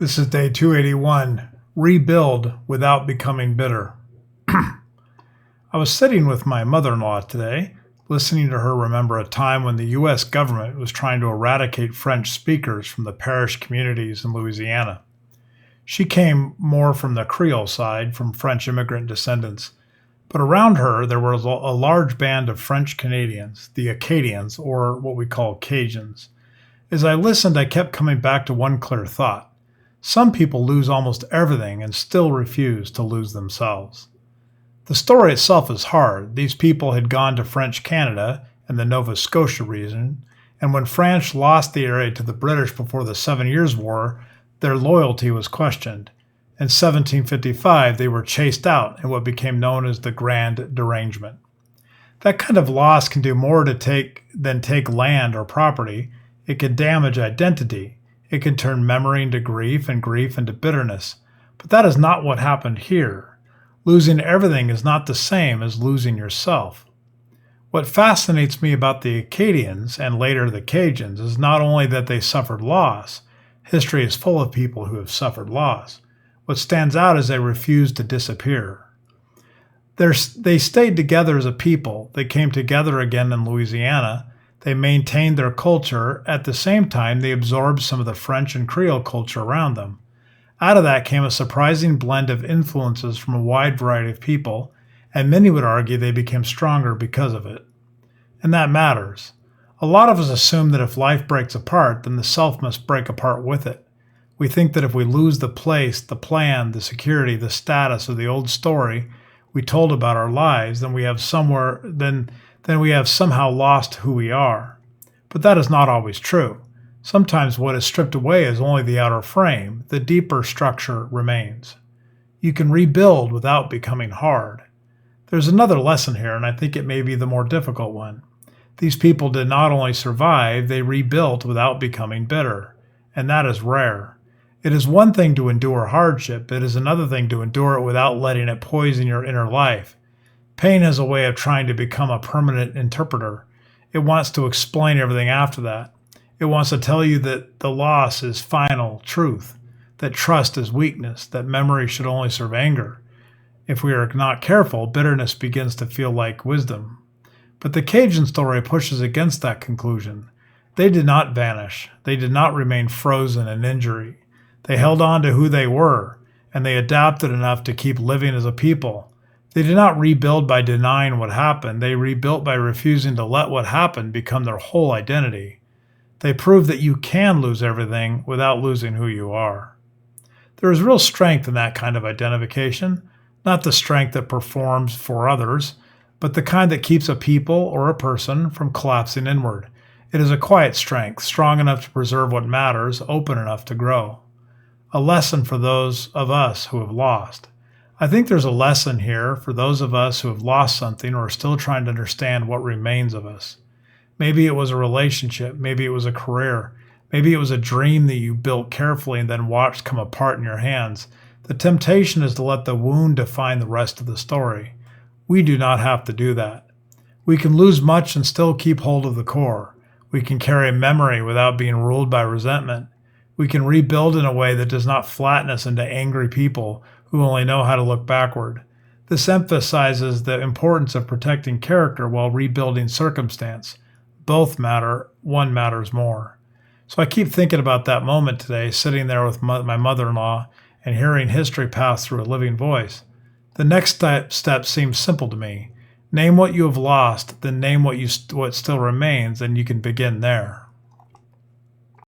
This is day 281, Rebuild Without Becoming Bitter. I was sitting with my mother-in-law today, listening to her remember a time when the U.S. government was trying to eradicate French speakers from the parish communities in Louisiana. She came more from the Creole side, from French immigrant descendants, but around her there was a large band of French Canadians, the Acadians, or what we call Cajuns. As I listened, I kept coming back to one clear thought. Some people lose almost everything and still refuse to lose themselves. The story itself is hard. These people had gone to French Canada and the Nova Scotia region, and when France lost the area to the British before the 7 Years' War, their loyalty was questioned. In 1755, they were chased out in what became known as the Grand Derangement. That kind of loss can do more than take land or property. It can damage identity. It can turn memory into grief and grief into bitterness. But that is not what happened here. Losing everything is not the same as losing yourself. What fascinates me about the Acadians and later the Cajuns is not only that they suffered loss. History is full of people who have suffered loss. What stands out is they refused to disappear. They stayed together as a people. They came together again in Louisiana. They maintained their culture. At the same time, they absorbed some of the French and Creole culture around them. Out of that came a surprising blend of influences from a wide variety of people, and many would argue they became stronger because of it. And that matters. A lot of us assume that if life breaks apart, then the self must break apart with it. We think that if we lose the place, the plan, the security, the status of the old story we told about our lives, then we have somehow lost who we are. But that is not always true. Sometimes what is stripped away is only the outer frame. The deeper structure remains. You can rebuild without becoming hard. There's another lesson here, and I think it may be the more difficult one. These people did not only survive, they rebuilt without becoming bitter, and that is rare. It is one thing to endure hardship. It is another thing to endure it without letting it poison your inner life. Pain has a way of trying to become a permanent interpreter. It wants to explain everything after that. It wants to tell you that the loss is final truth, that trust is weakness, that memory should only serve anger. If we are not careful, bitterness begins to feel like wisdom. But the Cajun story pushes against that conclusion. They did not vanish. They did not remain frozen in injury. They held on to who they were, and they adapted enough to keep living as a people. They did not rebuild by denying what happened. They rebuilt by refusing to let what happened become their whole identity. They prove that you can lose everything without losing who you are. There is real strength in that kind of identification, not the strength that performs for others, but the kind that keeps a people or a person from collapsing inward. It is a quiet strength, strong enough to preserve what matters, open enough to grow. A lesson for those of us who have lost. I think there's a lesson here for those of us who have lost something or are still trying to understand what remains of us. Maybe it was a relationship. Maybe it was a career. Maybe it was a dream that you built carefully and then watched come apart in your hands. The temptation is to let the wound define the rest of the story. We do not have to do that. We can lose much and still keep hold of the core. We can carry memory without being ruled by resentment. We can rebuild in a way that does not flatten us into angry people who only know how to look backward. This emphasizes the importance of protecting character while rebuilding circumstance. Both matter, one matters more. So I keep thinking about that moment today, sitting there with my mother-in-law and hearing history pass through a living voice. The next step seems simple to me. Name what you have lost, then name what still remains, and you can begin there.